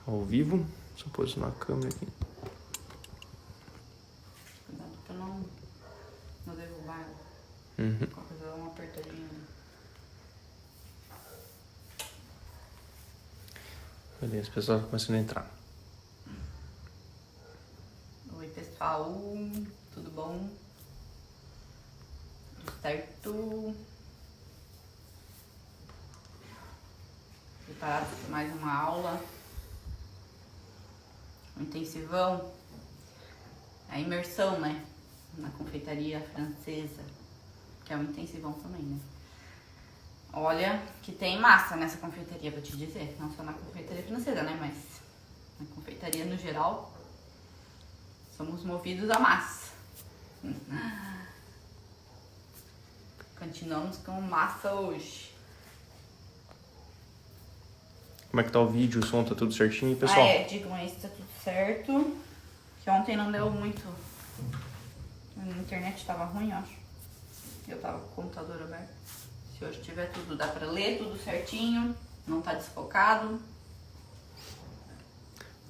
Ao vivo. Só posicionar a câmera aqui. Cuidado pra não derrubar. Uhum. Qualquer coisa, dá uma apertadinha. Beleza, o pessoal tá começando a entrar. Oi, pessoal. Tudo bom? Tudo certo? Preparados para mais uma aula? Um intensivão? A imersão, né? Na confeitaria francesa. Que é um intensivão também, né? Olha que tem massa nessa confeitaria, vou te dizer. Não só na confeitaria francesa, né? Mas na confeitaria no geral, somos movidos a massa. Continuamos com massa hoje. Como é que tá o vídeo? O som tá tudo certinho, pessoal? Digam aí se tá tudo certo. Que ontem não deu muito. A internet tava ruim, eu acho. Eu tava com o computador aberto. Se hoje tiver tudo, dá pra ler tudo certinho. Não tá desfocado.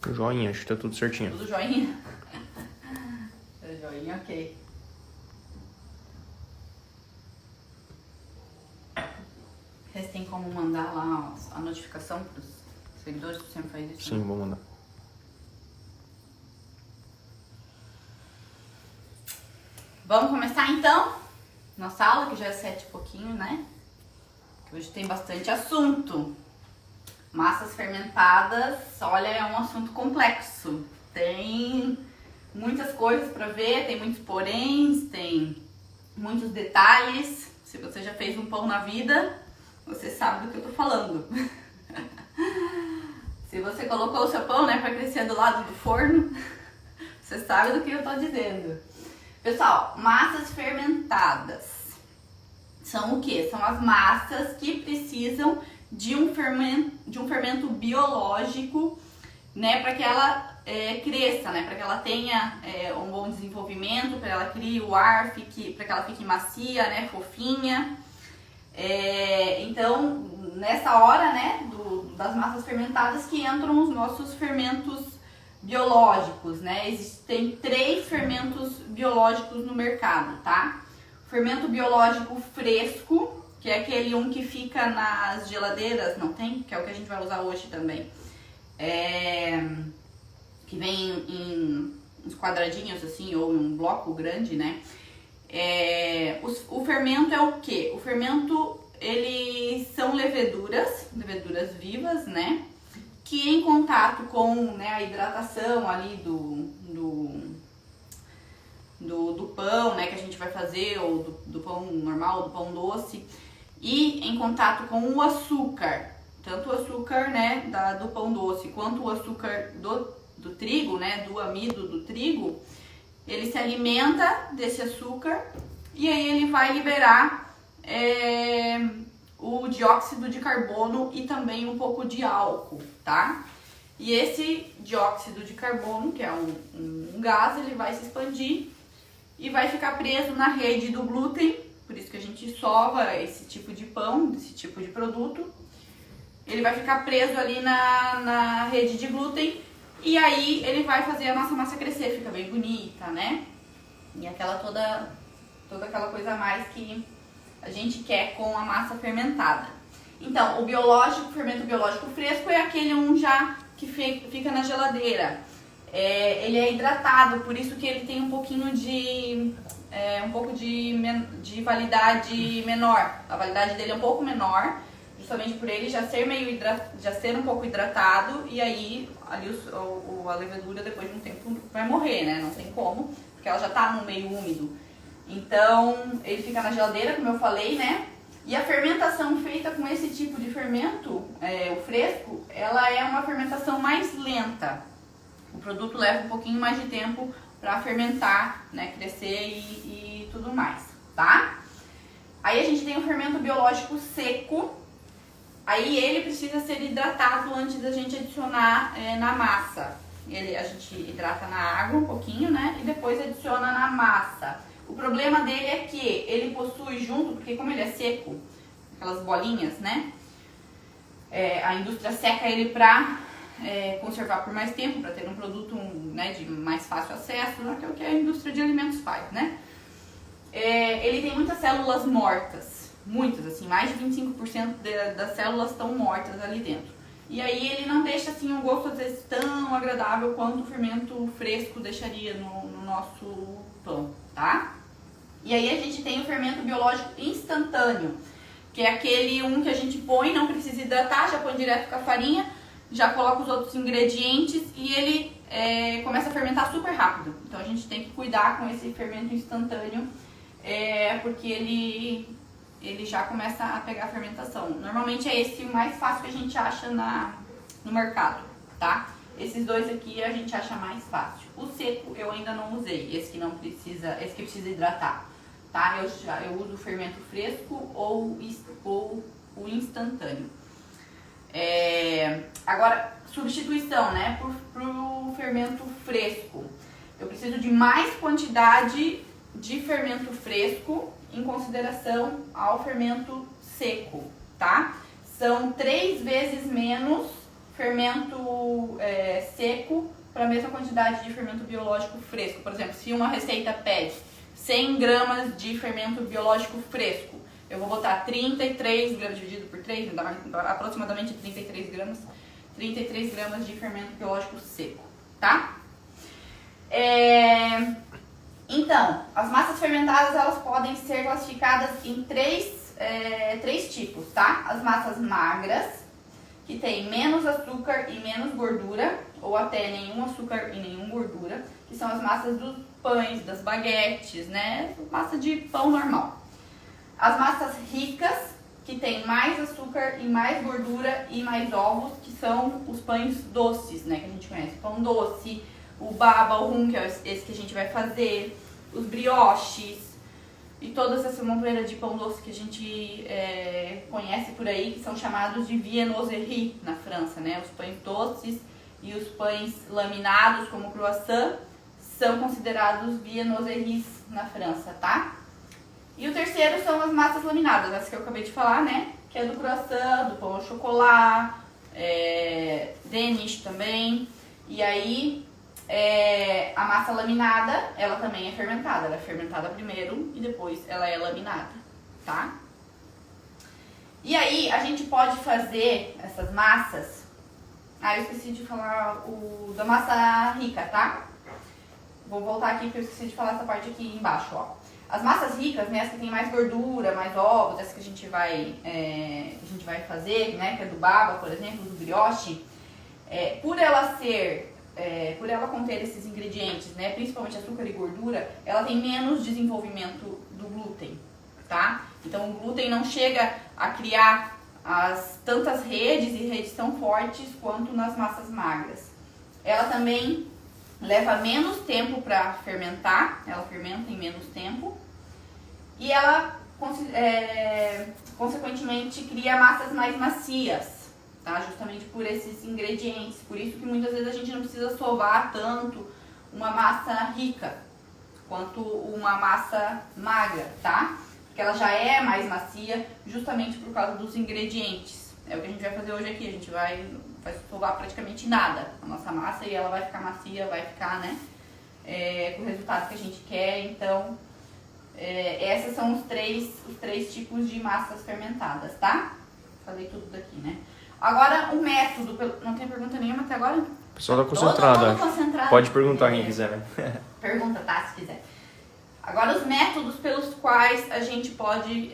Joinha, acho que tá tudo certinho. Tudo joinha. Joinha, ok. Vocês têm como mandar lá a notificação pros seguidores? Você sempre faz isso? Sim, né? vou mandar. Vamos começar então? Nossa aula, que já é 7 e pouquinho, né? Que hoje tem bastante assunto. Massas fermentadas, olha, é um assunto complexo. Tem muitas coisas para ver, tem muitos poréns, tem muitos detalhes. Se você já fez um pão na vida, você sabe do que eu tô falando. Se você colocou o seu pão, né, para crescer do lado do forno, você sabe do que eu tô dizendo. Pessoal, massas fermentadas são o que? São as massas que precisam de um fermento biológico, né, para que ela cresça, né, para que ela tenha um bom desenvolvimento, para ela crie o ar, para que ela fique macia, né, fofinha. Então, nessa hora, né, das massas fermentadas que entram os nossos fermentos biológicos, né? Existem 3 fermentos biológicos no mercado, tá? O fermento biológico fresco, que é aquele que fica nas geladeiras, não tem? Que é o que a gente vai usar hoje também. Que vem em uns quadradinhos assim, ou em um bloco grande, né? O fermento é o quê? O fermento, eles são leveduras vivas, né? Que em contato com, né, a hidratação ali do pão, né, que a gente vai fazer, ou do pão normal, do pão doce, e em contato com o açúcar, tanto o açúcar, né, do pão doce, quanto o açúcar do trigo, né, do amido do trigo, ele se alimenta desse açúcar e aí ele vai liberar o dióxido de carbono e também um pouco de álcool, tá? E esse dióxido de carbono, que é um gás, ele vai se expandir e vai ficar preso na rede do glúten, por isso que a gente sova esse tipo de pão, esse tipo de produto. Ele vai ficar preso ali na rede de glúten e aí ele vai fazer a nossa massa crescer, fica bem bonita, né? E toda aquela coisa a mais que a gente quer com a massa fermentada. Então, o fermento biológico fresco é aquele já que fica na geladeira. Ele é hidratado, por isso que ele tem um pouquinho de validade menor. A validade dele é um pouco menor, justamente por ele já ser um pouco hidratado, e aí ali a levedura depois de um tempo vai morrer, né? Não tem como, porque ela já tá no meio úmido. Então, ele fica na geladeira, como eu falei, né? E a fermentação feita com esse tipo de fermento, o fresco, ela é uma fermentação mais lenta. O produto leva um pouquinho mais de tempo para fermentar, né? Crescer e tudo mais, tá? Aí a gente tem o fermento biológico seco. Aí ele precisa ser hidratado antes da gente adicionar na massa. A gente hidrata na água um pouquinho, né? E depois adiciona na massa. O problema dele é que ele possui junto, porque como ele é seco, aquelas bolinhas, né? A indústria seca ele pra conservar por mais tempo, para ter um produto né, de mais fácil acesso, que é o que a indústria de alimentos faz, né? Ele tem muitas células mortas, muitas, assim, mais de 25% das células estão mortas ali dentro. E aí ele não deixa assim um gosto às vezes tão agradável quanto o fermento fresco deixaria no nosso pão, tá? E aí a gente tem o fermento biológico instantâneo, que é aquele que a gente põe, não precisa hidratar, já põe direto com a farinha, já coloca os outros ingredientes e ele começa a fermentar super rápido. Então a gente tem que cuidar com esse fermento instantâneo, porque ele já começa a pegar a fermentação. Normalmente é esse o mais fácil que a gente acha no mercado, tá? Esses dois aqui a gente acha mais fácil. O seco eu ainda não usei, esse que precisa hidratar, tá? Eu uso o fermento fresco ou o instantâneo. Agora, substituição, né, pro fermento fresco. Eu preciso de mais quantidade de fermento fresco em consideração ao fermento seco, tá? São 3 vezes menos fermento seco para a mesma quantidade de fermento biológico fresco. Por exemplo, se uma receita pede 100 gramas de fermento biológico fresco, eu vou botar 33 gramas dividido por 3, dá aproximadamente 33 gramas de fermento biológico seco, tá? Então, as massas fermentadas elas podem ser classificadas em três tipos, tá? As massas magras, que tem menos açúcar e menos gordura, ou até nenhum açúcar e nenhuma gordura, que são as massas dos pães, das baguetes, né? Massa de pão normal. As massas ricas, que tem mais açúcar e mais gordura e mais ovos, que são os pães doces, né? Que a gente conhece, pão doce, o baba, o rum, que é esse que a gente vai fazer, os brioches e toda essa montoeira de pão doce que a gente conhece por aí, que são chamados de viennoiserie na França, né? Os pães doces e os pães laminados, como o croissant, são considerados viennoiseries na França, tá? E o terceiro são as massas laminadas, essa que eu acabei de falar, né? Que é do croissant, do pão ao chocolate, Danish também. E aí, a massa laminada, ela também é fermentada. Ela é fermentada primeiro e depois ela é laminada, tá? E aí, a gente pode fazer essas massas. Eu esqueci de falar da massa rica, tá? Vou voltar aqui porque eu esqueci de falar essa parte aqui embaixo, ó. As massas ricas, né, as que tem mais gordura, mais ovos, essa que a gente vai fazer, né, que é do baba, por exemplo, do brioche, por ela conter esses ingredientes, né, principalmente açúcar e gordura, ela tem menos desenvolvimento do glúten, tá? Então o glúten não chega a criar tantas redes e redes tão fortes quanto nas massas magras. Ela também leva menos tempo para fermentar, ela fermenta em menos tempo e ela, consequentemente, cria massas mais macias, tá? Justamente por esses ingredientes. Por isso que muitas vezes a gente não precisa sovar tanto uma massa rica quanto uma massa magra, tá? Porque ela já é mais macia justamente por causa dos ingredientes. É o que a gente vai fazer hoje aqui, a gente vai sovar praticamente nada a nossa massa e ela vai ficar macia, vai ficar, né, com o resultado que a gente quer. Então, esses são os três tipos de massas fermentadas, tá? Falei tudo daqui, né? Agora, o método, não tem pergunta nenhuma até agora? O pessoal tá concentrado. Todo concentrado. Pode perguntar quem quiser, né? Pergunta, tá, se quiser. Agora, os métodos pelos quais a gente pode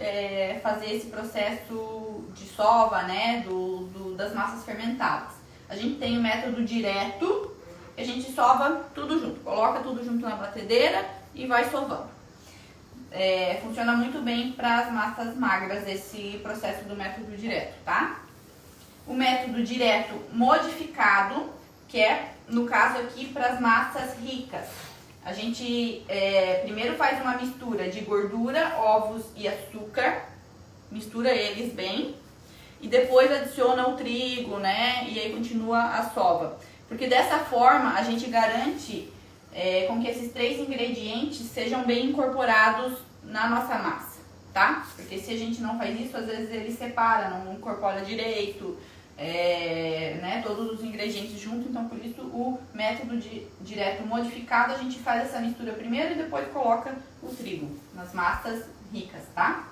fazer esse processo de sova, né, das massas fermentadas. A gente tem o método direto, que a gente sova tudo junto, coloca tudo junto na batedeira e vai sovando. Funciona muito bem para as massas magras esse processo do método direto, tá? O método direto modificado, que é, no caso aqui, para as massas ricas. A gente primeiro faz uma mistura de gordura, ovos e açúcar, mistura eles bem e depois adiciona o trigo, né? E aí continua a sova. Porque dessa forma a gente garante com que esses 3 ingredientes sejam bem incorporados na nossa massa, tá? Porque se a gente não faz isso, às vezes ele separa, não incorpora direito, né? né, todos os ingredientes juntos, então por isso o método direto modificado, a gente faz essa mistura primeiro e depois coloca o trigo nas massas ricas, tá?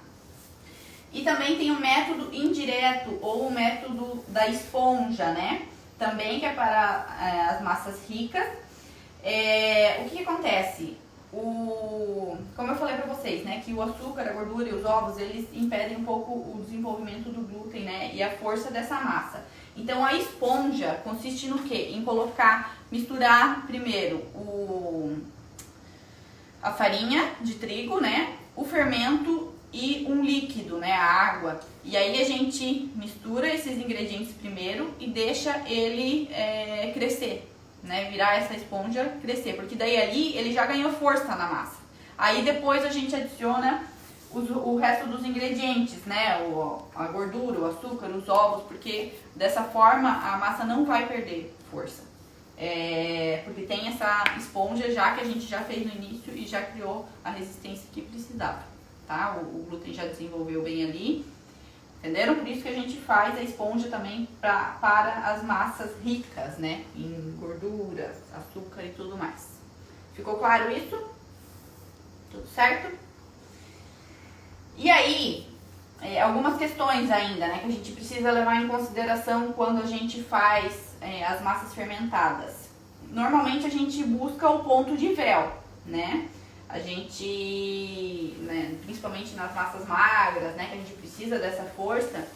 E também tem o método indireto ou o método da esponja, né? Também que é para as massas ricas. O que acontece? Como eu falei pra vocês, né, que o açúcar, a gordura e os ovos, eles impedem um pouco o desenvolvimento do glúten, né, e a força dessa massa. Então a esponja consiste no quê? Em misturar primeiro a farinha de trigo, né, o fermento e um líquido, né, a água. E aí a gente mistura esses ingredientes primeiro e deixa ele crescer, né, virar essa esponja, crescer, porque daí ali ele já ganhou força na massa. Aí depois a gente adiciona o resto dos ingredientes, né, a gordura, o açúcar, os ovos, porque dessa forma a massa não vai perder força. Porque tem essa esponja já que a gente já fez no início e já criou a resistência que precisava, tá? O glúten já desenvolveu bem ali. Entenderam? Por isso que a gente faz a esponja também para as massas ricas, né? Em gordura, açúcar e tudo mais. Ficou claro isso? Tudo certo? E aí, algumas questões ainda, né? Que a gente precisa levar em consideração quando a gente faz as massas fermentadas. Normalmente a gente busca o ponto de véu, né? A gente, né, principalmente nas massas magras, né, que a gente precisa dessa força,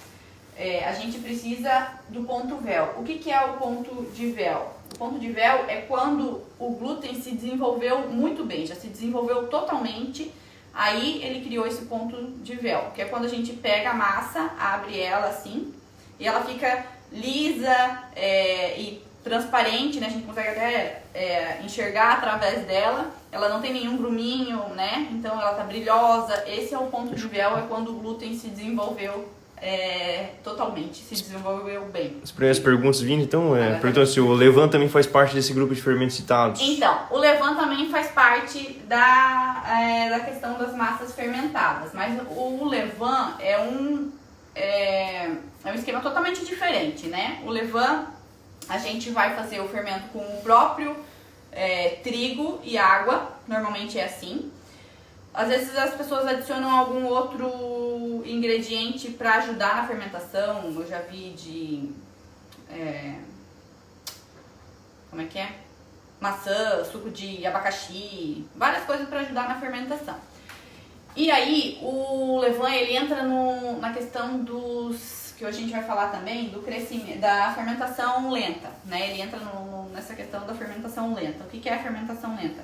a gente precisa do ponto véu. O que é o ponto de véu? O ponto de véu é quando o glúten se desenvolveu muito bem, já se desenvolveu totalmente, aí ele criou esse ponto de véu, que é quando a gente pega a massa, abre ela assim, e ela fica lisa e transparente, né? A gente consegue até enxergar através dela. Ela não tem nenhum gruminho, né? Então ela tá brilhosa. Esse é o ponto de véu, é quando o glúten se desenvolveu totalmente, se desenvolveu bem. As primeiras perguntas vindo, então, perguntando se o levain também faz parte desse grupo de fermentos citados. Então, o levain também faz parte da questão das massas fermentadas, mas o levain é um esquema totalmente diferente, né? O levain, a gente vai fazer o fermento com o próprio trigo e água, normalmente é assim. Às vezes as pessoas adicionam algum outro ingrediente para ajudar na fermentação. Eu já vi como é que é? Maçã, suco de abacaxi, várias coisas para ajudar na fermentação. E aí o levain, ele entra na questão que hoje a gente vai falar também, do crescimento, da fermentação lenta, né? Ele entra nessa questão da fermentação lenta. O que é a fermentação lenta?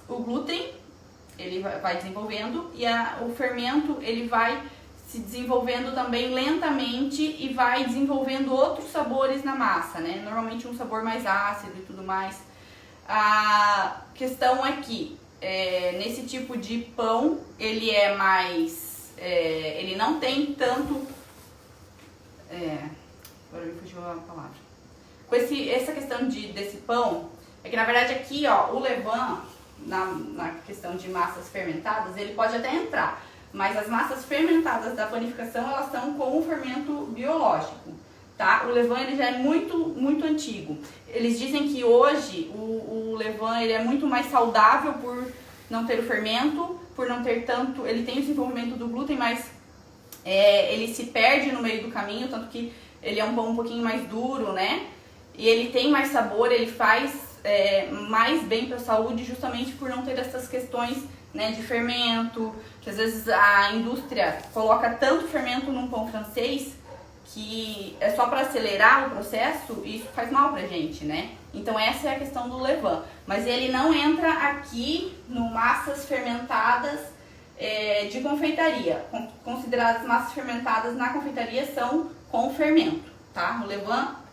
O glúten, ele vai desenvolvendo e o fermento, ele vai se desenvolvendo também lentamente e vai desenvolvendo outros sabores na massa, né? Normalmente um sabor mais ácido e tudo mais. A questão é que nesse tipo de pão, ele é mais... ele não tem tanto... agora me fugiu a palavra. Com essa questão desse pão, é que na verdade aqui, ó, o levain, na questão de massas fermentadas, ele pode até entrar, mas as massas fermentadas da panificação, elas estão com o fermento biológico, tá? O levain, ele já é muito, muito antigo. Eles dizem que hoje o levain, ele é muito mais saudável por não ter o fermento, por não ter tanto... Ele tem o desenvolvimento do glúten, mas ele se perde no meio do caminho, tanto que ele é um pão um pouquinho mais duro, né? E ele tem mais sabor, ele faz mais bem para a saúde justamente por não ter essas questões, né, de fermento, que às vezes a indústria coloca tanto fermento num pão francês que é só para acelerar o processo e isso faz mal pra gente, né? Então essa é a questão do levain. Mas ele não entra aqui no massas fermentadas de confeitaria. Consideradas massas fermentadas na confeitaria são com fermento, tá? O levain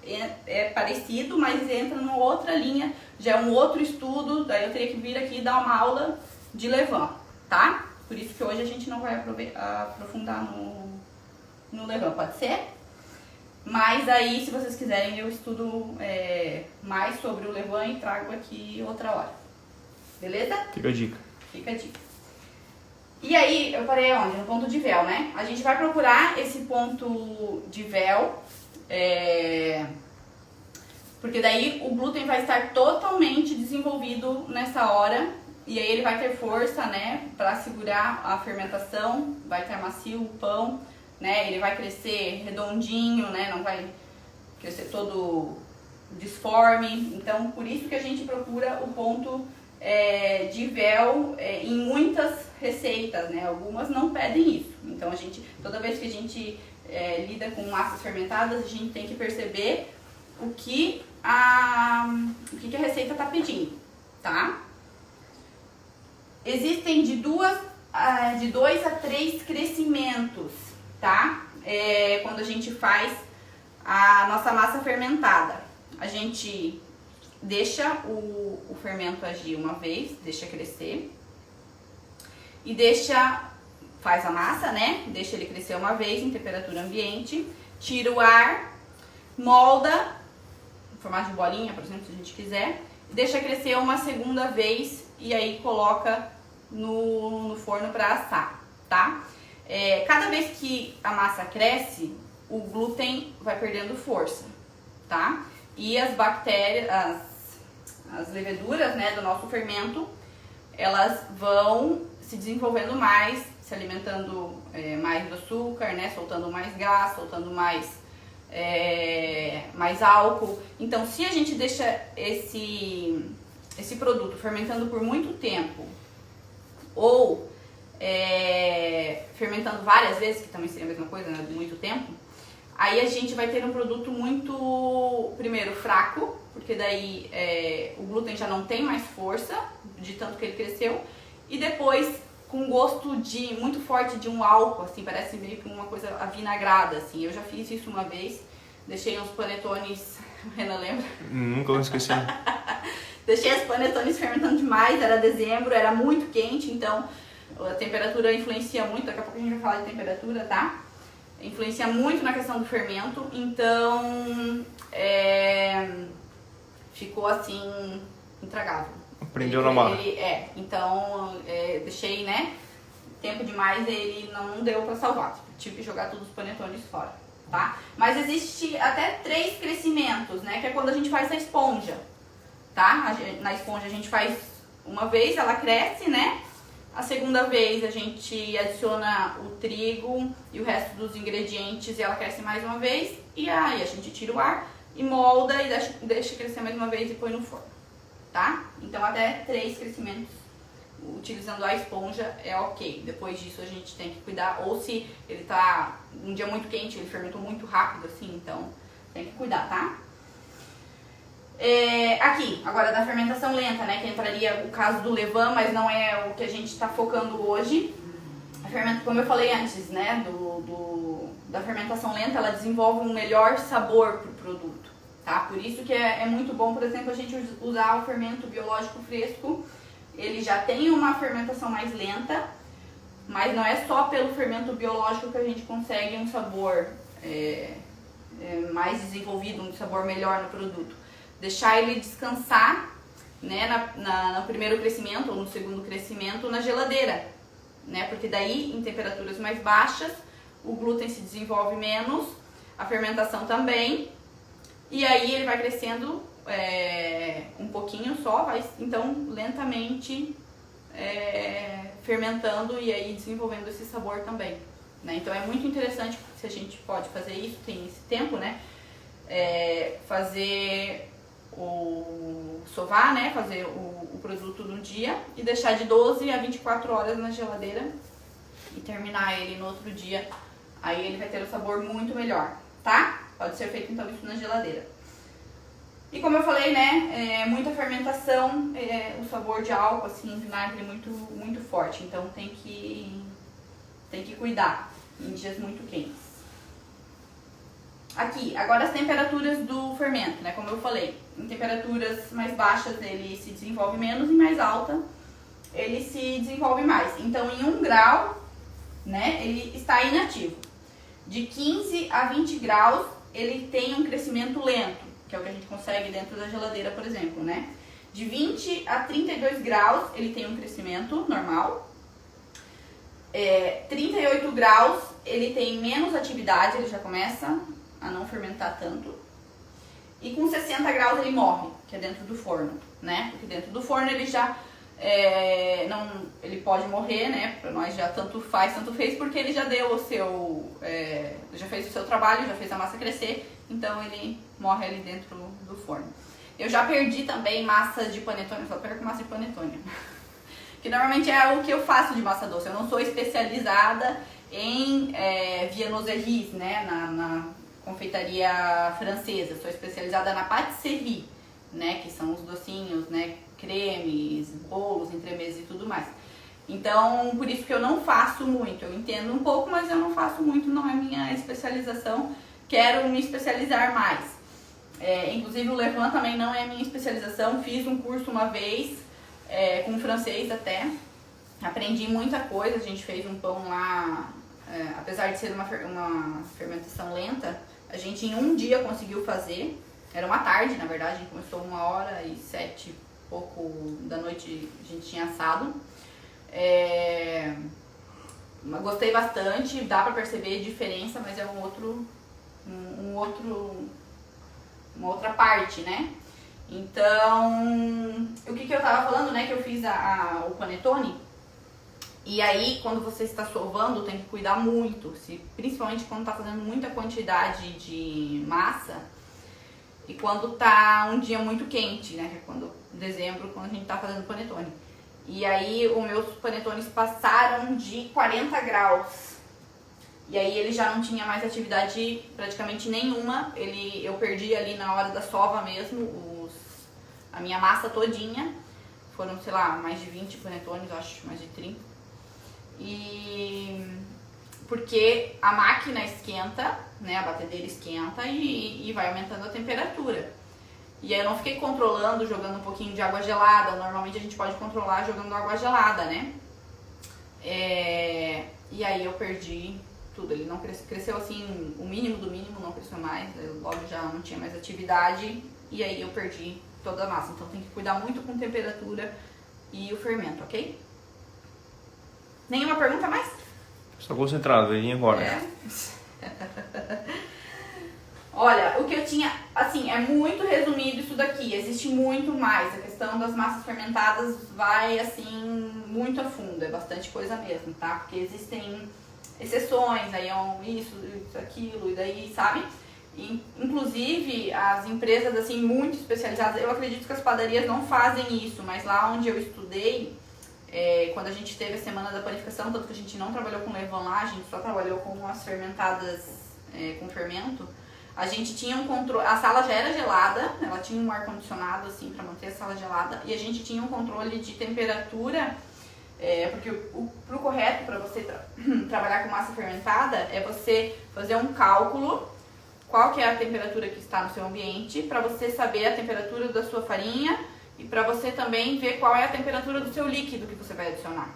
é parecido, mas entra numa outra linha, já é um outro estudo, daí eu teria que vir aqui e dar uma aula de levain, tá? Por isso que hoje a gente não vai aprofundar no levain, pode ser? Mas aí, se vocês quiserem, eu estudo mais sobre o levain e trago aqui outra hora. Beleza? Fica a dica. Fica a dica. E aí, eu parei onde? No ponto de véu, né? A gente vai procurar esse ponto de véu Porque daí o glúten vai estar totalmente desenvolvido nessa hora e aí ele vai ter força, né, para segurar a fermentação, vai estar macio o pão, né, ele vai crescer redondinho, né, não vai crescer todo disforme. Então, por isso que a gente procura o ponto de véu em muitas receitas, né, algumas não pedem isso. Então, a gente, toda vez que a gente lida com massas fermentadas, a gente tem que perceber o que a receita está pedindo, tá? Existem de 2 a 3 crescimentos, tá? Quando a gente faz a nossa massa fermentada, a gente deixa o fermento agir uma vez, deixa crescer e faz a massa, né? Deixa ele crescer uma vez em temperatura ambiente, tira o ar, molda em formato de bolinha, por exemplo, se a gente quiser, deixa crescer uma segunda vez e aí coloca no forno para assar, tá? Cada vez que a massa cresce, o glúten vai perdendo força, tá? E as bactérias, as leveduras, né, do nosso fermento, elas vão se desenvolvendo mais, se alimentando mais do açúcar, né, soltando mais gás, soltando mais álcool. Então, se a gente deixa esse produto fermentando por muito tempo ou fermentando várias vezes, que também seria a mesma coisa, né, de muito tempo, aí a gente vai ter um produto muito, primeiro, fraco, porque daí o glúten já não tem mais força, de tanto que ele cresceu, e depois com gosto muito forte de um álcool, assim, parece meio que uma coisa avinagrada, assim. Eu já fiz isso uma vez, deixei uns panetones, o Renan lembra? Nunca vou esquecer. Deixei as panetones fermentando demais, era dezembro, era muito quente, então a temperatura influencia muito, daqui a pouco a gente vai falar de temperatura, tá? Influencia muito na questão do fermento, então ficou assim, intragável. Prendeu na marra. Então deixei, né, tempo demais, ele não deu pra salvar, tive que jogar todos os panetones fora, tá? Mas existe até 3 crescimentos, né, que é quando a gente faz a esponja, tá? Na esponja a gente faz uma vez, ela cresce, né? A segunda vez a gente adiciona o trigo e o resto dos ingredientes e ela cresce mais uma vez. E aí a gente tira o ar e molda e deixa crescer mais uma vez e põe no forno, tá? Então até 3 crescimentos utilizando a esponja é ok. Depois disso a gente tem que cuidar. Ou se ele tá um dia muito quente, ele fermentou muito rápido assim, então tem que cuidar, tá? Aqui, agora da fermentação lenta, né, que entraria o caso do levain, mas não é o que a gente está focando hoje. Como eu falei antes, né, da fermentação lenta, ela desenvolve um melhor sabor para o produto, tá? Por isso que é muito bom, por exemplo, a gente usar o fermento biológico fresco. Ele já tem uma fermentação mais lenta, mas não é só pelo fermento biológico que a gente consegue um sabor mais desenvolvido, um sabor melhor no produto. Deixar ele descansar, né, no primeiro crescimento ou no segundo crescimento na geladeira, né, porque daí em temperaturas mais baixas o glúten se desenvolve menos, a fermentação também, e aí ele vai crescendo um pouquinho só, vai então lentamente fermentando e aí desenvolvendo esse sabor também, né? Então é muito interessante se a gente pode fazer isso, tem esse tempo, né, fazer sovar, né, fazer o produto no dia e deixar de 12 a 24 horas na geladeira e terminar ele no outro dia, aí ele vai ter um sabor muito melhor, tá? Pode ser feito então isso na geladeira. E como eu falei, né, muita fermentação, o sabor de álcool, assim, vinagre muito, muito forte, então tem que cuidar em dias muito quentes. Aqui, agora as temperaturas do fermento, né? Como eu falei, em temperaturas mais baixas ele se desenvolve menos e mais alta ele se desenvolve mais. Então, em 1 grau, né, ele está inativo. De 15 a 20 graus, ele tem um crescimento lento, que é o que a gente consegue dentro da geladeira, por exemplo, né? De 20 a 32 graus, ele tem um crescimento normal. 38 graus, ele tem menos atividade, ele já começa a não fermentar. fermentar tanto. E com 60 graus ele morre, que é dentro do forno, né? Porque dentro do forno ele já ele pode morrer, né? Para nós já tanto faz, tanto fez, porque ele já deu o seu, já fez o seu trabalho, já fez a massa crescer, então ele morre ali dentro do forno. Eu já perdi também massa de panetone, eu só perco massa de panetone, que normalmente é o que eu faço de massa doce. Eu não sou especializada em viennoiseries, né? Na confeitaria francesa, sou especializada na pâtisserie, né? Que são os docinhos, né? Cremes, bolos, entremeses e tudo mais. Então, por isso que eu não faço muito. Eu entendo um pouco, mas eu não faço muito, não é minha especialização. Quero me especializar mais. Inclusive o levain também não é minha especialização. Fiz um curso uma vez, com francês até. Aprendi muita coisa. A gente fez um pão lá, apesar de ser uma fermentação lenta, a gente em um dia conseguiu fazer. Era uma tarde, na verdade, a gente começou 1h07 e pouco da noite, a gente tinha assado. Gostei bastante, dá pra perceber a diferença, mas é uma outra parte, né? Então, o que eu tava falando, né? Que eu fiz o panetone. E aí, quando você está sovando, tem que cuidar muito, principalmente quando tá fazendo muita quantidade de massa. E quando tá um dia muito quente, né? Que é dezembro, quando a gente tá fazendo panetone. E aí os meus panetones passaram de 40 graus. E aí ele já não tinha mais atividade praticamente nenhuma. Eu perdi ali na hora da sova mesmo a minha massa todinha. Foram, sei lá, mais de 20 panetones, acho, mais de 30. Porque a máquina esquenta, né, a batedeira esquenta e vai aumentando a temperatura. E aí eu não fiquei controlando, jogando um pouquinho de água gelada. Normalmente a gente pode controlar jogando água gelada, né? E aí eu perdi tudo. Ele não cresceu assim, o mínimo do mínimo, não cresceu mais. Logo já não tinha mais atividade e aí eu perdi toda a massa. Então tem que cuidar muito com temperatura e o fermento, ok? Nenhuma pergunta mais? Estou concentrado, aí agora. Olha, o que eu tinha, assim, é muito resumido isso daqui, existe muito mais. A questão das massas fermentadas vai, assim, muito a fundo, é bastante coisa mesmo, tá? Porque existem exceções, aí isso, aquilo, e daí, sabe? Inclusive, as empresas, assim, muito especializadas, eu acredito que as padarias não fazem isso, mas lá onde eu estudei, quando a gente teve a semana da panificação, tanto que a gente não trabalhou com levain lá, a gente só trabalhou com as fermentadas com fermento, a gente tinha um controle, a sala já era gelada, ela tinha um ar-condicionado assim para manter a sala gelada e a gente tinha um controle de temperatura, porque pro correto para você trabalhar com massa fermentada é você fazer um cálculo, qual que é a temperatura que está no seu ambiente, para você saber a temperatura da sua farinha e para você também ver qual é a temperatura do seu líquido que você vai adicionar,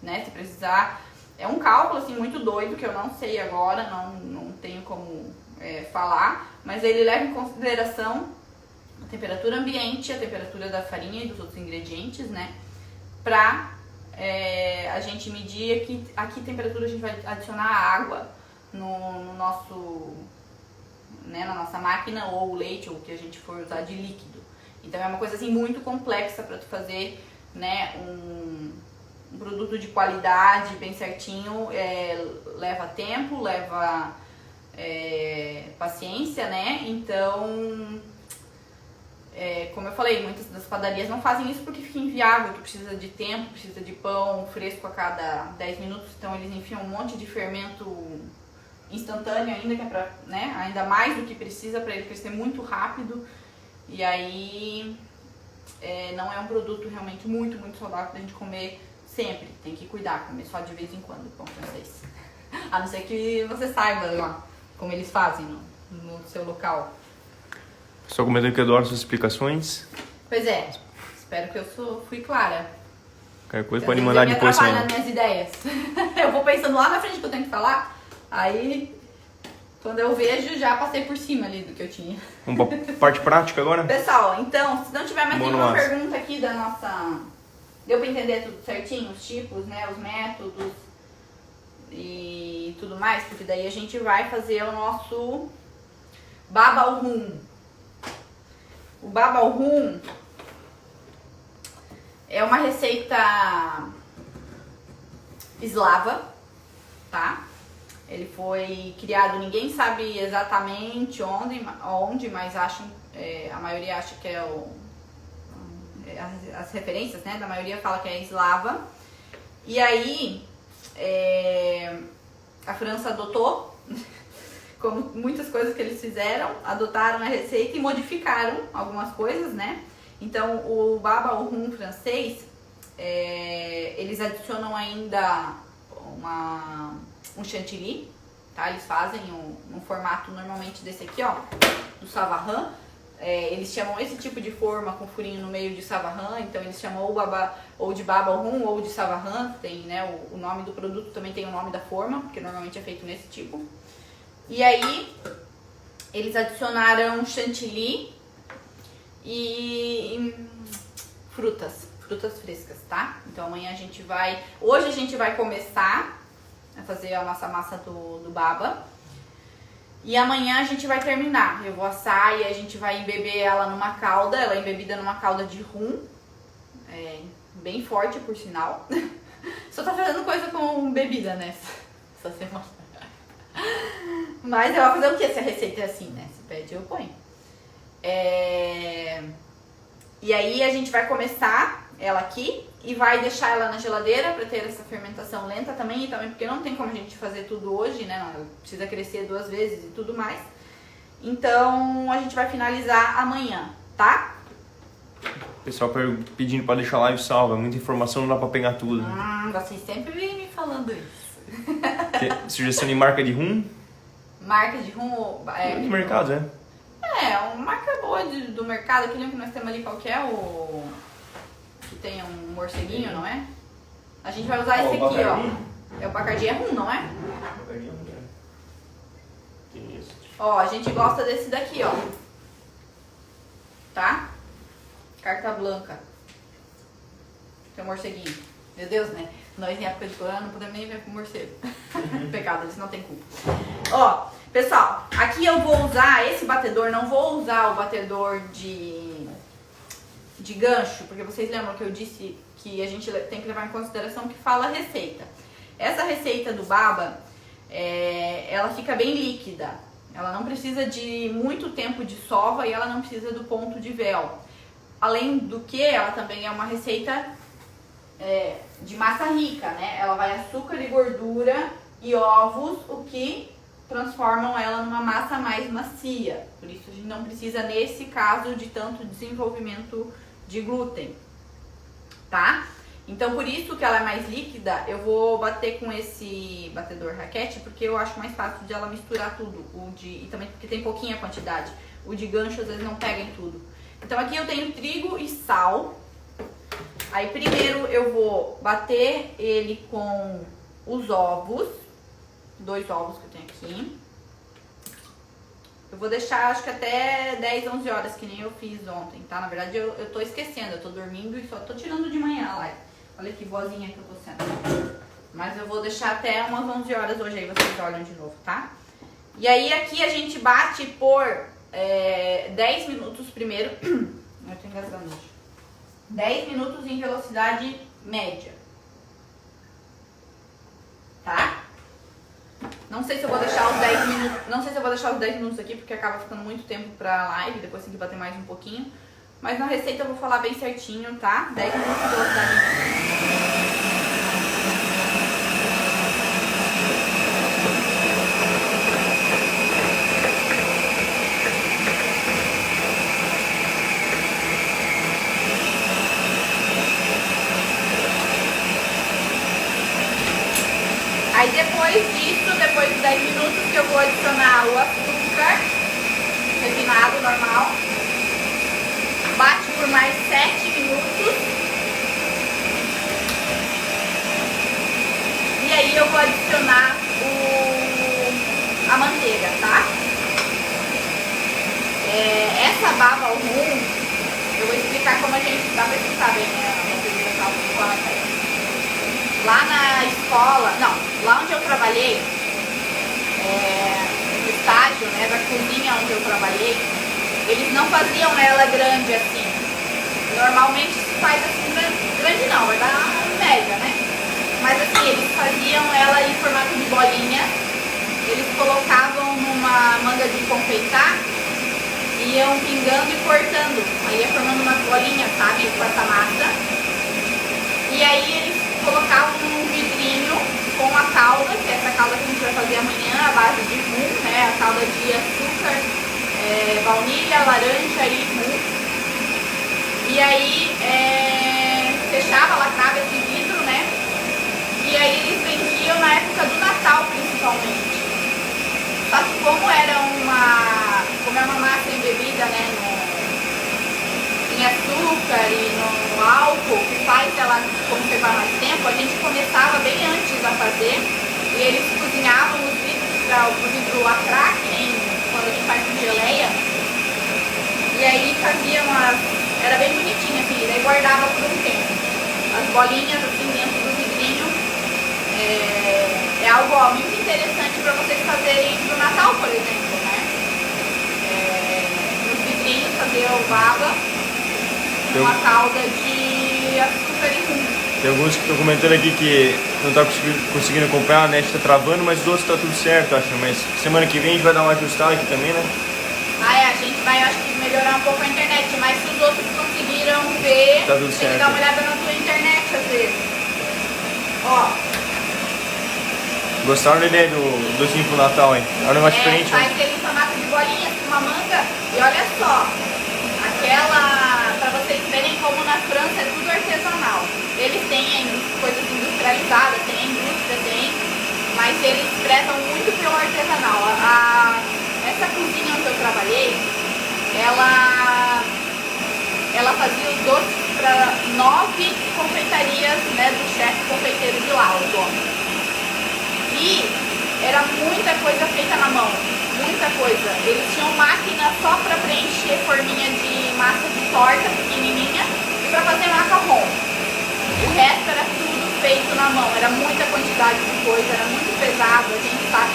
né? Se precisar, é um cálculo assim muito doido que eu não sei agora, não tenho como falar, mas ele leva em consideração a temperatura ambiente, a temperatura da farinha e dos outros ingredientes, né? Pra a gente medir a que temperatura a gente vai adicionar a água no nosso, né, na nossa máquina, ou o leite, ou o que a gente for usar de líquido. Então é uma coisa assim muito complexa para tu fazer, né, um produto de qualidade bem certinho, leva tempo, leva paciência, né? Então, como eu falei, muitas das padarias não fazem isso porque fica inviável, tu precisa de tempo, precisa de pão fresco a cada 10 minutos, então eles enfiam um monte de fermento instantâneo ainda, que é pra, né, ainda mais do que precisa para ele crescer muito rápido, e aí não é um produto realmente muito, muito saudável pra gente comer sempre, tem que cuidar, comer só de vez em quando pão francês. A não ser que você saiba lá como eles fazem no seu local. Só comentando que eu adoro suas explicações. Pois é, espero que eu fui clara. Qualquer coisa pode mandar depois também. também. Nas minhas ideias. Eu vou pensando lá na frente que eu tenho que falar, aí quando eu vejo já passei por cima ali do que eu tinha. Vamos pra parte prática agora? Pessoal, então, se não tiver mais Boa nenhuma nossa. pergunta aqui da nossa... Deu pra entender tudo certinho? Os tipos, né? Os métodos e tudo mais? Porque daí a gente vai fazer o nosso Baba ao rum. O baba ao rum é uma receita eslava, tá? Ele foi criado, ninguém sabe exatamente onde, mas acham, a maioria acha que é as referências, né, da maioria fala que é eslava. E aí, a França adotou, como muitas coisas que eles fizeram, adotaram a receita e modificaram algumas coisas, né? Então, o baba ao rum francês, eles adicionam ainda um chantilly, tá? Eles fazem um formato normalmente desse aqui, ó, do Savarin. Eles chamam esse tipo de forma com furinho no meio de Savarin, então eles chamam ou de baba ao rum ou de Savarin, tem, né, o nome do produto também tem o nome da forma, porque normalmente é feito nesse tipo. E aí, eles adicionaram chantilly e frutas frescas, tá? Então amanhã hoje a gente vai começar a fazer a nossa massa do baba. E amanhã a gente vai terminar. Eu vou assar e a gente vai embeber ela numa calda. Ela é embebida numa calda de rum. Bem forte, por sinal. Só tá fazendo coisa com bebida, né? Essa semana. Mas eu vou fazer o que se a receita é assim, né? Se pede, eu ponho. E aí a gente vai começar ela aqui e vai deixar ela na geladeira para ter essa fermentação lenta também, e também porque não tem como a gente fazer tudo hoje, né? Ela precisa crescer 2 vezes e tudo mais. Então a gente vai finalizar amanhã, tá? Pessoal pedindo para deixar a live salva, muita informação, não dá para pegar tudo. Vocês sempre vêm me falando isso. Sugestão de marca de rum? Marca de rum? De mercado, né? Uma marca boa do mercado, aquele que nós temos ali, qual que é o... que tem um morceguinho, não é? A gente vai usar esse aqui, ó. O Bacardi é rum, não é? Bacardi é rum, né? Tem esse. Ó, a gente gosta desse daqui, ó. Tá? Carta Blanca. Tem um morceguinho. Meu Deus, né? Nós em época de corona não podemos nem ver com morcego. Pecado, eles não têm culpa. Ó, pessoal, aqui eu vou usar esse batedor, não vou usar o batedor de gancho, porque vocês lembram que eu disse que a gente tem que levar em consideração que fala a receita. Essa receita do baba, ela fica bem líquida. Ela não precisa de muito tempo de sova e ela não precisa do ponto de véu. Além do que, ela também é uma receita de massa rica, né? Ela vai açúcar e gordura e ovos, o que transformam ela numa massa mais macia. Por isso a gente não precisa, nesse caso, de tanto desenvolvimento de glúten, tá? Então, por isso que ela é mais líquida, eu vou bater com esse batedor raquete, porque eu acho mais fácil de ela misturar tudo. E também porque tem pouquinha quantidade. O de gancho, às vezes, não pega em tudo. Então, aqui eu tenho trigo e sal. Aí, primeiro, eu vou bater ele com os ovos. 2 ovos que eu tenho aqui. Eu vou deixar, acho que até 10, 11 horas, que nem eu fiz ontem, tá? Na verdade, eu tô esquecendo, eu tô dormindo e só tô tirando de manhã a live. Olha que boazinha que eu tô sendo. Mas eu vou deixar até umas 11 horas hoje, aí vocês olham de novo, tá? E aí, aqui a gente bate por 10 minutos primeiro. Eu tô engasgando hoje. 10 minutos em velocidade média. Tá? Não sei se eu vou deixar os 10 minutos. Não sei se eu vou deixar os 10 minutos aqui, porque acaba ficando muito tempo pra live. Depois tem que bater mais um pouquinho. Mas na receita eu vou falar bem certinho, tá? 10 minutos de velocidade média. Aí depois disso, depois de 10 minutos, que eu vou adicionar o açúcar refinado, normal. Bate por mais 7 minutos. E aí eu vou adicionar a manteiga, tá? Essa baba ao rum, eu vou explicar como a gente dá pra escutar bem, né? A manteiga com a manteiga. Lá na escola, não, lá onde eu trabalhei, no estágio, né, da cozinha onde eu trabalhei, eles não faziam ela grande assim. Normalmente se faz assim, grande não, vai dar média, né? Mas assim, eles faziam ela em formato de bolinha, eles colocavam numa manga de confeitar, iam pingando e cortando, aí ia formando umas bolinhas, sabe, com essa massa. E aí eles colocavam num vidrinho com a calda, que é essa calda que a gente vai fazer amanhã, a base de rum, né, a calda de açúcar, baunilha, laranja e rum. E aí fechava, lacrava esse vidro, né? E aí eles vendiam na época do Natal, principalmente. Só que como é uma massa embebida, né, em açúcar e no álcool, que faz ela conservar mais tempo, a gente começava bem antes a fazer. E eles cozinhavam os vidros para o vidro lacrar, que nem quando a gente faz com geleia. E aí faziam era bem bonitinho assim, e daí guardava por um tempo. As bolinhas assim dentro do vidrinho. É algo muito interessante para vocês fazerem no Natal, por exemplo, né? Nos vidrinhos fazer o baba com uma calda de açúcar e rum. Tem alguns que estão comentando aqui que não está conseguindo acompanhar, a net está travando, mas os outros está tudo certo, acho. Mas semana que vem a gente vai dar uma ajustada aqui também, né? A gente vai, acho que, melhorar um pouco a internet, mas se os outros conseguiram ver, tá tudo tem certo. que dar uma olhada na tua internet às vezes. Ó. Gostaram da ideia do docinho pro Natal, hein? É um negócio diferente, faz né? aquele formato de bolinhas com uma manga. E olha só, pra vocês verem como na França é tudo artesanal. Eles têm coisas industrializadas, tem a indústria, mas eles prezam muito pelo artesanal. Essa cozinha onde eu trabalhei, ela fazia os doces para 9 confeitarias, né, do chefe confeiteiro de lá, o dono. E era muita coisa feita na mão, muita coisa. Eles tinham máquina só para preencher forminha de massa de torta pequenininha e para fazer macarrão. O resto era tudo feito na mão, era muita quantidade de coisa, era muito pesado, a gente sabe.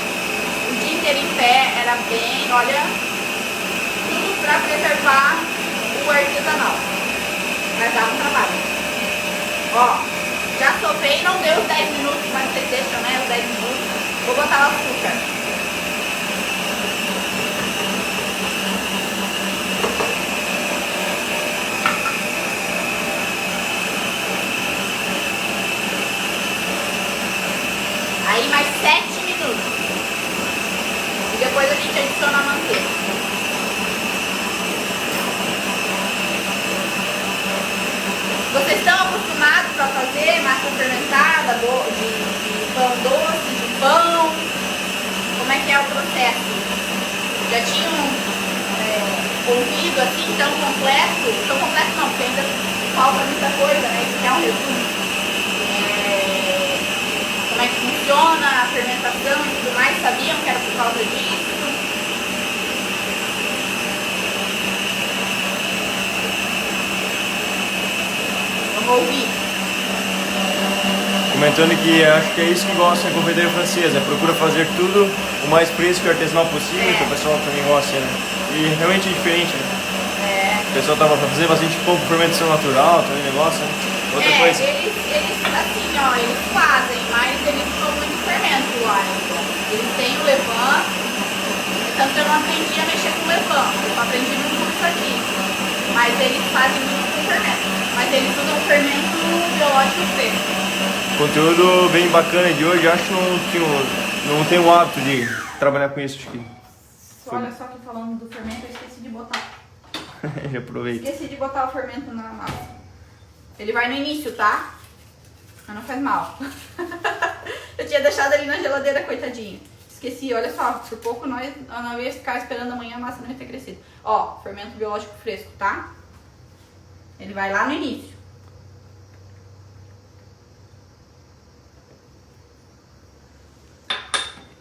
O dia inteiro em pé era bem, olha, tudo para preservar o artesanal. Mas dava um trabalho. Ó. Já sovei, não deu os 10 minutos, mas vocês deixam, né, os 10 minutos. Vou botar o açúcar. Aí mais 7 minutos. E depois a gente adiciona a manteiga. Vocês estão acostumados a fazer massa fermentada, de pão doce, de pão? Como é que é o processo? Já tinham ouvido assim tão completo? Tão completo não, porque ainda falta muita coisa, né? Isso aqui é um resumo. Como é que funciona a fermentação e tudo mais? Sabiam que era por causa disso? Ouvir. Comentando que acho que é isso que gosta da confeitaria francesa, procura fazer tudo o mais fresco e artesanal possível, que o pessoal também gosta, né? E realmente é diferente, né? O pessoal tava fazendo bastante pão com fermentação natural, também negócio, né? Outra coisa. Eles assim, ó, eles fazem, mas eles usam muito fermento lá, então. Eles têm o levain, tanto eu não aprendi a mexer com levain, eu só aprendi no curso aqui. Mas eles fazem muito com fermento. Mas eles usam fermento biológico fresco. Conteúdo bem bacana de hoje, acho que não tenho o hábito de trabalhar com isso aqui. Olha só que falando do fermento, eu esqueci de botar. Já aproveito. Esqueci de botar o fermento na massa. Ele vai no início, tá? Mas não faz mal. Eu tinha deixado ele na geladeira, coitadinho. Esqueci, olha só, por pouco nós não ia ficar esperando amanhã, a massa não ia ter crescido. Ó, fermento biológico fresco, tá? Ele vai lá no início.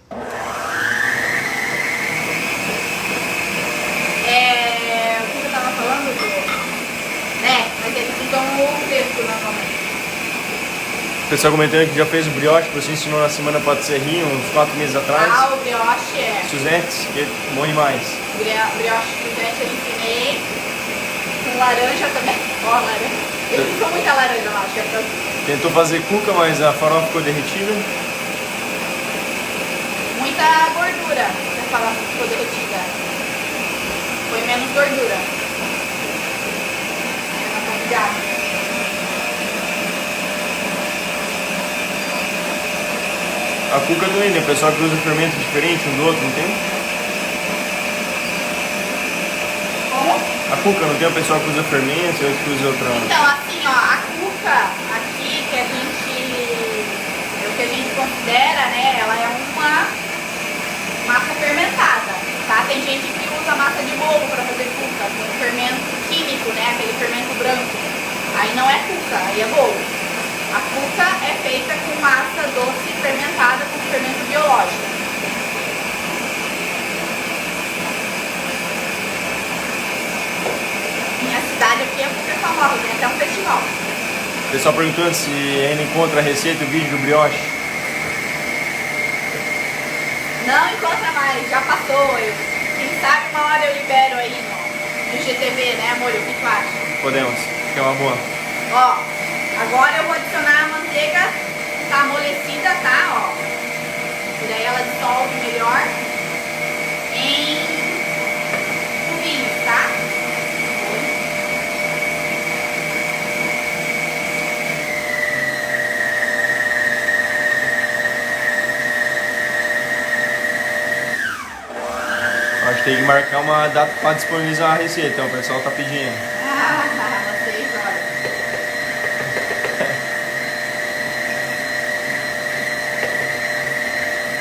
O que eu tava falando? Mas eles usam o fresco normalmente. O pessoal comentando que já fez o brioche que você ensinou na semana patisserie, uns 4 meses atrás. Ah, o brioche é. Suzettes, que é bom demais. Brioche Suzette eu ensinei. Com laranja também. Ó, laranja. Eles usam muita laranja, eu acho que é pra... Tentou fazer cuca, mas a farofa ficou derretida. Muita gordura. A farofa ficou derretida. Foi menos gordura. Obrigada. A cuca também, né? O pessoal que usa fermento diferente um do outro, não tem? Como? A cuca, não tem o pessoal que usa fermento e outro que usa outra... Então, assim, ó, a cuca aqui que a gente... o que a gente considera, né? Ela é uma massa fermentada, tá? Tem gente que usa massa de bolo para fazer cuca, com fermento químico, né? Aquele fermento branco. Aí não é cuca, aí é bolo. A cuca é feita com massa doce fermentada com fermento biológico. Minha cidade aqui é super famosa, tem até um festival. O pessoal perguntando se ainda encontra a receita e o vídeo do brioche. Não encontra mais, já passou. Quem sabe uma hora eu libero aí no GTV, né, amor? O que tu acha? Podemos, que é uma boa. Ó, agora eu vou adicionar a manteiga, tá amolecida, tá? Ó. E daí ela dissolve melhor em cubinhos, tá? Acho que tem que marcar uma data para disponibilizar a receita, então o pessoal tá pedindo. Vocês, olha.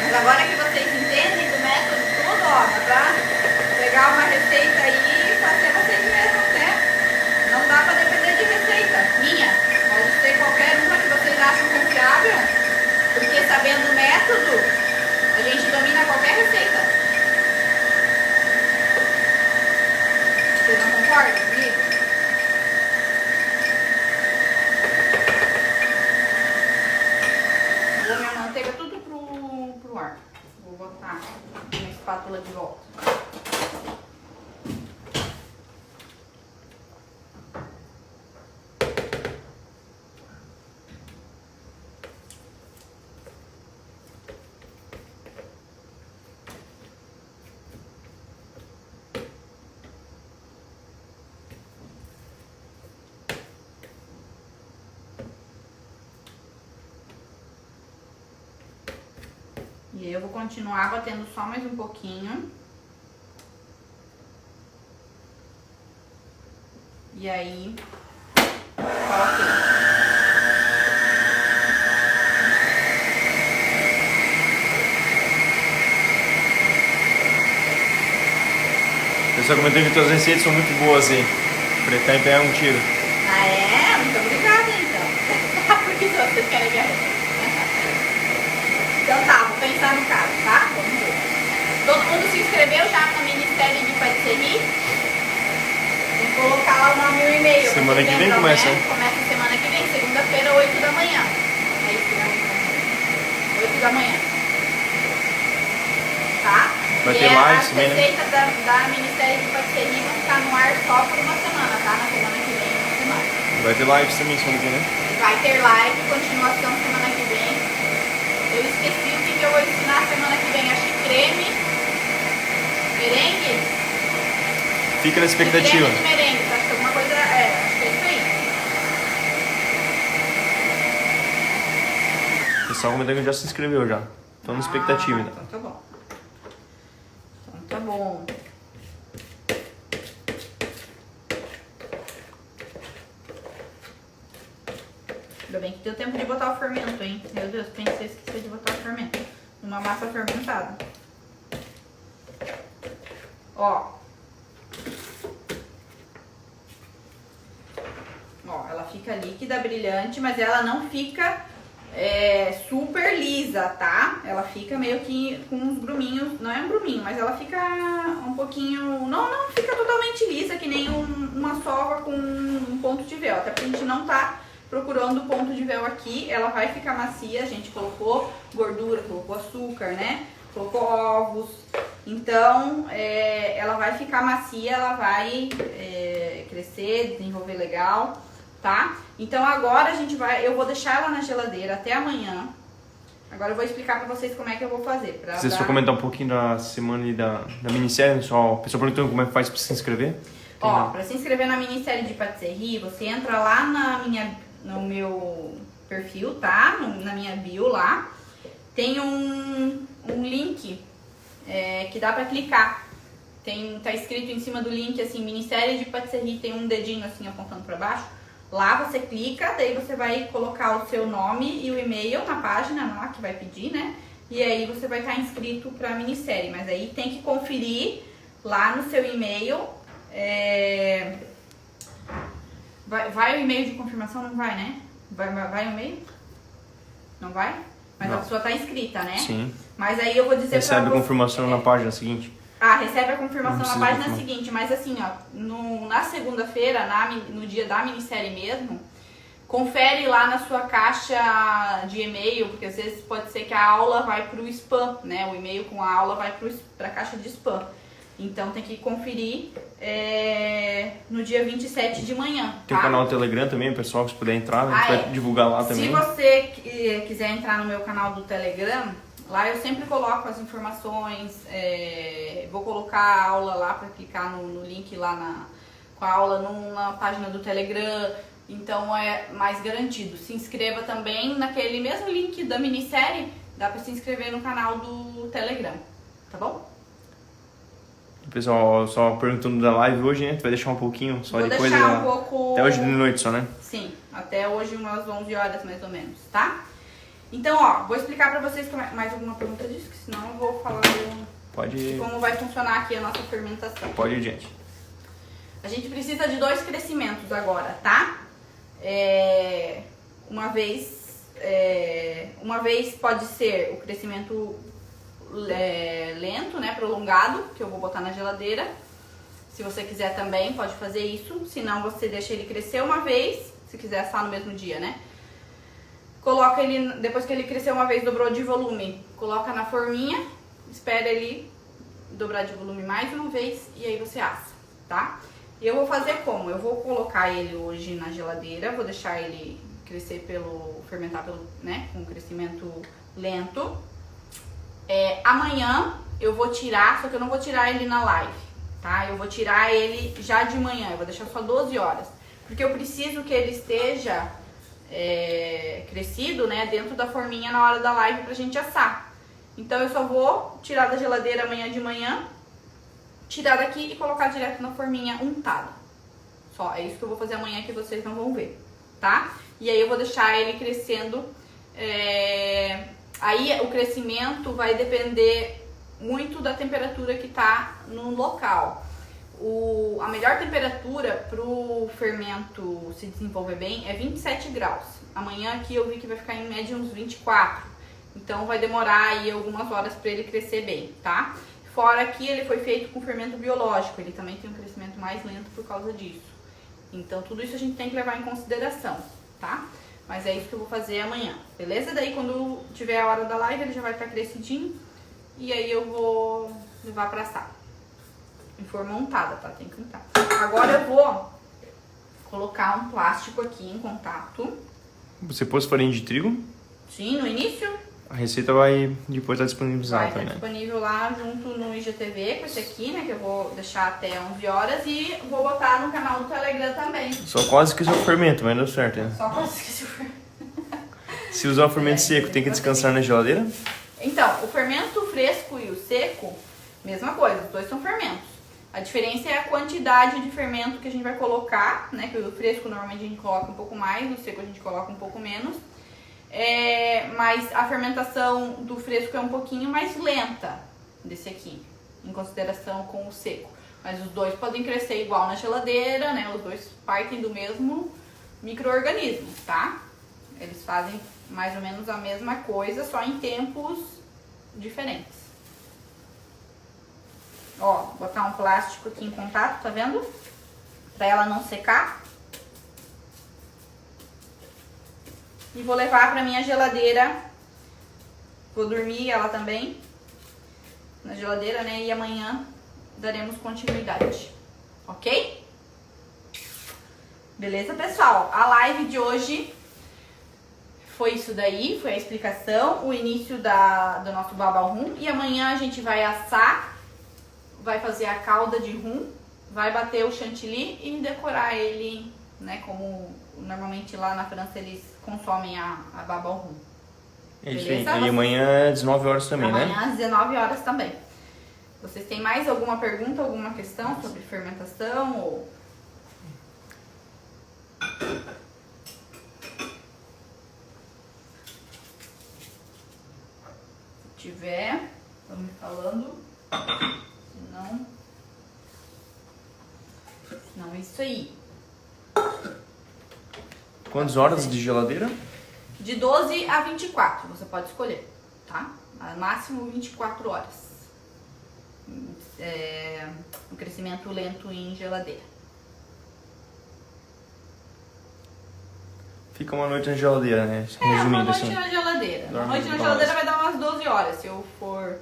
Mas agora que vocês entendem do método todo, ó, dá pra pegar uma receita aí e fazer vocês mesmos, né? Não dá pra depender de receita minha. Pode ser qualquer uma que vocês acham confiável, porque sabendo o método, a gente domina qualquer receita. Vocês não concordam comigo? Vou minha manteiga tudo pro ar. Vou botar minha espátula de volta. E aí eu vou continuar batendo só mais um pouquinho. E aí, ok. O pessoal comentando que tuas receitas são muito boas, hein? Pretar em pé é um tiro. Ah, é? Muito obrigada, então. Porque se vocês querem ver a receita. Então tá, vou pensar no caso, tá? Vamos ver. Todo mundo se inscreveu já no Ministério de Patisserie? Tem que colocar lá o nome e o e-mail. Semana que vem começa, hein? Começa semana que vem, segunda-feira, 8 da manhã. É isso, né? 8 da manhã. Tá? Vai e ter live também, as né? receitas da Ministério de Patisserie vão ficar no ar só por uma semana, tá? Na semana que vem, uma semana. Vai ter lives também semana que vem, né? Vai ter live, continuação semana que vem. Eu esqueci o que eu vou ensinar semana que vem. Acho que creme, merengue. Fica na expectativa. Creme de merengue, acho que alguma coisa. Acho que é isso aí. O pessoal comentando que já se inscreveu já. Tô na expectativa ainda. Então tá bom. Então tá bom. Ainda bem que deu tempo de botar o fermento, hein? Meu Deus, pensei, esqueci de botar o fermento. Uma massa fermentada. Ó. Ó, ela fica líquida, brilhante, mas ela não fica super lisa, tá? Ela fica meio que com uns gruminhos, não é um gruminho, mas ela fica um pouquinho, não fica totalmente lisa, que nem uma sova com um ponto de véu, até porque a gente não tá procurando o ponto de véu aqui, ela vai ficar macia. A gente colocou gordura, colocou açúcar, né? Colocou ovos. Então, ela vai ficar macia, ela vai crescer, desenvolver legal, tá? Então agora eu vou deixar ela na geladeira até amanhã. Agora eu vou explicar pra vocês como é que eu vou fazer. Vocês só comentar um pouquinho da semana e da minissérie, o pessoal perguntando como é que faz pra se inscrever. Ó, pra se inscrever na minissérie de patisserie, você entra lá no meu perfil, tá? Na minha bio lá. Tem um link que dá pra clicar. Tá escrito em cima do link assim, minissérie de patisserie, tem um dedinho assim apontando pra baixo. Lá você clica, daí você vai colocar o seu nome e o e-mail na página lá que vai pedir, né? E aí você vai estar inscrito pra minissérie. Mas aí tem que conferir lá no seu e-mail. Vai o e-mail de confirmação? Não vai, né? Vai o e-mail? Não vai? Mas não. A pessoa tá inscrita, né? Sim. Mas aí eu vou dizer recebe pra você... Recebe a confirmação na página seguinte. Recebe a confirmação na página seguinte, mas assim, ó, na segunda-feira, no dia da minissérie mesmo, confere lá na sua caixa de e-mail, porque às vezes pode ser que a aula vai pro spam, né? O e-mail com a aula vai pra caixa de spam. Então tem que conferir no dia 27 de manhã. Tá? Tem o canal do Telegram também, pessoal, se puder entrar, a gente vai divulgar lá também. Se você quiser entrar no meu canal do Telegram, lá eu sempre coloco as informações, vou colocar a aula lá para clicar no link lá com a aula na página do Telegram, então é mais garantido. Se inscreva também naquele mesmo link da minissérie, dá para se inscrever no canal do Telegram, tá bom? Pessoal, só perguntando da live hoje, né? Tu vai deixar um pouquinho só vou depois deixar um pouco... Até hoje de noite só, né? Sim, até hoje umas 11 horas mais ou menos, tá? Então, ó, vou explicar pra vocês mais alguma pergunta disso, que senão eu vou falar de como vai funcionar aqui a nossa fermentação. Pode ir, gente. A gente precisa de 2 crescimentos agora, tá? Uma vez pode ser o crescimento lento, né, prolongado, que eu vou botar na geladeira. Se você quiser também, pode fazer isso. Se não, você deixa ele crescer uma vez, se quiser assar no mesmo dia, né? Coloca ele, depois que ele cresceu uma vez, dobrou de volume, coloca na forminha, espera ele dobrar de volume mais uma vez e aí você assa, tá? Eu vou fazer como? Eu vou colocar ele hoje na geladeira, vou deixar ele crescer fermentar né, com crescimento lento. Amanhã eu vou tirar, só que eu não vou tirar ele na live, tá? Eu vou tirar ele já de manhã, eu vou deixar só 12 horas, porque eu preciso que ele esteja crescido, né, dentro da forminha na hora da live pra gente assar. Então eu só vou tirar da geladeira amanhã de manhã, tirar daqui e colocar direto na forminha untada. Só, é isso que eu vou fazer amanhã que vocês não vão ver, tá? E aí eu vou deixar ele crescendo. Aí o crescimento vai depender muito da temperatura que tá no local. A melhor temperatura para o fermento se desenvolver bem é 27 graus. Amanhã aqui eu vi que vai ficar em média uns 24. Então vai demorar aí algumas horas para ele crescer bem, tá? Fora que ele foi feito com fermento biológico, ele também tem um crescimento mais lento por causa disso. Então tudo isso a gente tem que levar em consideração, tá? Mas é isso que eu vou fazer amanhã, beleza? Daí quando tiver a hora da live ele já vai estar crescidinho e aí eu vou levar para assar. Em forma untada, tá? Tem que untar. Agora eu vou colocar um plástico aqui em contato. Você pôs farinha de trigo? Sim, no início. A receita vai depois estar disponibilizada, vai estar disponível lá junto no IGTV com esse aqui, né? Que eu vou deixar até 11 horas e vou botar no canal do Telegram também. Só quase esqueceu o fermento, mas deu certo, né? Só quase esqueceu o fermento. Se usar o fermento seco, tem que descansar na geladeira? Então, o fermento fresco e o seco, mesma coisa, os dois são fermentos. A diferença é a quantidade de fermento que a gente vai colocar, né? Que o fresco normalmente a gente coloca um pouco mais, o seco a gente coloca um pouco menos. Mas a fermentação do fresco é um pouquinho mais lenta desse aqui, em consideração com o seco. Mas os dois podem crescer igual na geladeira, né? Os dois partem do mesmo micro-organismo, tá? Eles fazem mais ou menos a mesma coisa, só em tempos diferentes. Ó, botar um plástico aqui em contato, tá vendo? Pra ela não secar. E vou levar pra minha geladeira. Vou dormir ela também na geladeira, né? E amanhã daremos continuidade, ok? Beleza, pessoal? A live de hoje foi isso daí, foi a explicação, o início do nosso baba rum. E amanhã a gente vai assar, vai fazer a calda de rum, vai bater o chantilly e decorar ele, né? Como normalmente lá na França eles consomem a baba rum. É isso aí. Beleza? E amanhã às 19 horas também, né? Amanhã às 19 horas também. Vocês têm mais alguma pergunta, alguma questão sobre fermentação ou... Se tiver, estão me falando. Senão é isso aí. Quantas horas de geladeira? De 12 a 24, você pode escolher, tá? Máximo 24 horas. Um crescimento lento em geladeira. Fica uma noite na geladeira, né? Uma Resumindo noite assim. na geladeira. Uma noite na Nossa. geladeira vai dar umas 12 horas. Se eu for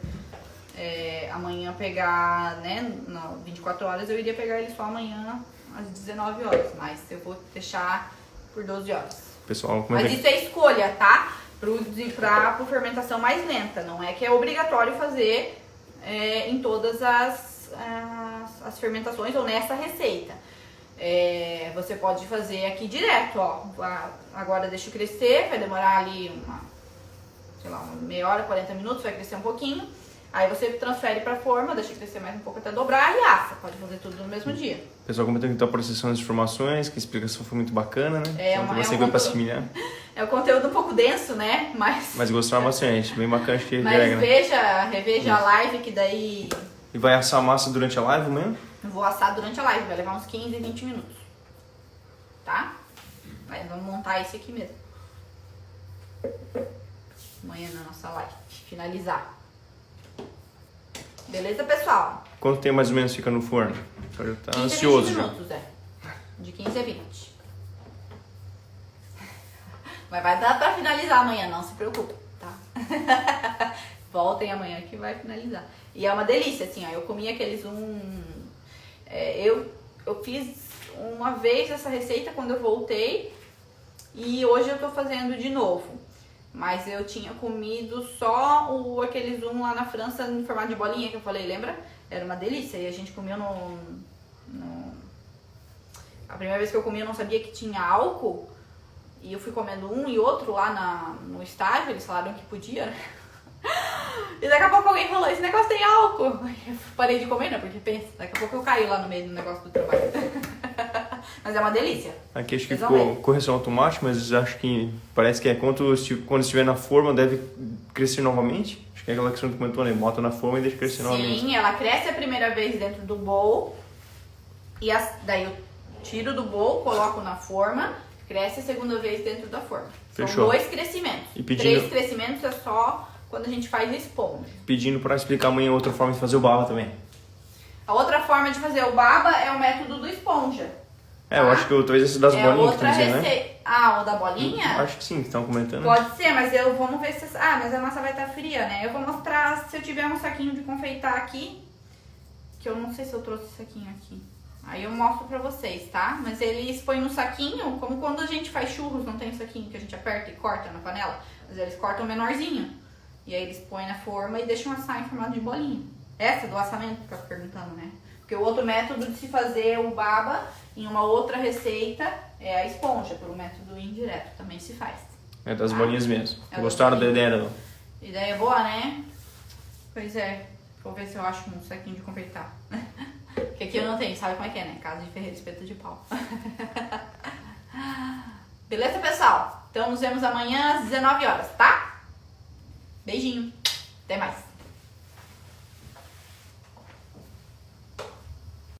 amanhã pegar, né, 24 horas, eu iria pegar ele só amanhã às 19 horas. Mas eu vou deixar por 12 horas. Pessoal, como é Mas que... isso é escolha, tá? Pra fermentação mais lenta. Não é que é obrigatório fazer em todas as fermentações ou nessa receita. Você pode fazer aqui direto, ó. Agora deixa crescer, vai demorar ali uma meia hora, 40 minutos, vai crescer um pouquinho. Aí você transfere pra forma, deixa crescer mais um pouco até dobrar e assa. Pode fazer tudo no mesmo dia. O pessoal comentou que tá processando as informações, que a explicação foi muito bacana, né? Então, tem bastante coisa pra assimilar. É um conteúdo um pouco denso, né? Mas gostaram bastante, bem bacana, acho que mas agrega, né? reveja a live, que daí E vai assar a massa durante a live mesmo? eu vou assar durante a live, vai levar uns 15, 20 minutos. Tá? Vamos montar esse aqui mesmo. Amanhã na nossa live. Finalizar. Beleza, pessoal? Quanto tempo mais ou menos fica no forno? Eu já tá 15 a 20 ansioso já. minutos, De 15 a 20. Mas vai dar pra finalizar amanhã, não se preocupe, tá? Voltem amanhã que vai finalizar. E é uma delícia, assim, ó. Eu comi aqueles eu fiz uma vez essa receita quando eu voltei. E hoje eu tô fazendo de novo. Mas eu tinha comido só aqueles lá na França em formato de bolinha que eu falei, lembra? Era uma delícia. E a gente comeu A primeira vez que eu comi eu não sabia que tinha álcool. E eu fui comendo um e outro lá no estágio, eles falaram que podia, né? E daqui a pouco alguém falou, esse negócio tem álcool. Eu parei de comer, né? Porque pensa, daqui a pouco eu caio lá no meio do negócio do trabalho. Mas é uma delícia. Aqui acho que ficou correção automática, mas acho que parece que quando estiver na forma deve crescer novamente. Acho que é aquela questão que comentou, né? Bota na forma e deixa crescer novamente. Sim, ela cresce a primeira vez dentro do bowl. E daí eu tiro do bowl, coloco na forma. Cresce a segunda vez dentro da forma. Fechou. São 2 crescimentos. E pedindo... 3 crescimentos é só quando a gente faz esponja. Pedindo para explicar amanhã outra forma de fazer o baba também. A outra forma de fazer o baba é o método do esponja. Eu acho que talvez esse das bolinhas outra que dizem, receita. né? Ah, o da bolinha? Acho que sim, que estão comentando. Pode ser, mas vamos ver se... mas a massa vai estar fria, né? Eu vou mostrar se eu tiver um saquinho de confeitar aqui. Que eu não sei se eu trouxe esse saquinho aqui. Aí eu mostro pra vocês, tá? Mas eles põem no saquinho, como quando a gente faz churros, não tem um saquinho que a gente aperta e corta na panela. Mas eles cortam menorzinho. E aí eles põem na forma e deixam assar em formato de bolinha. Essa do assamento que tá perguntando, né? Porque o outro método de se fazer o baba em uma outra receita é a esponja, pelo método indireto, também se faz. É das bolinhas mesmo. Das Gostaram da bolinhas. ideia, não? Ideia boa, né? Pois é. Vou ver se eu acho um saquinho de confeitar. Porque aqui eu não tenho, sabe como é que é, né? Casa de ferreiro, espeto de pau. Beleza, pessoal? Então nos vemos amanhã às 19 horas, tá? Beijinho. Até mais.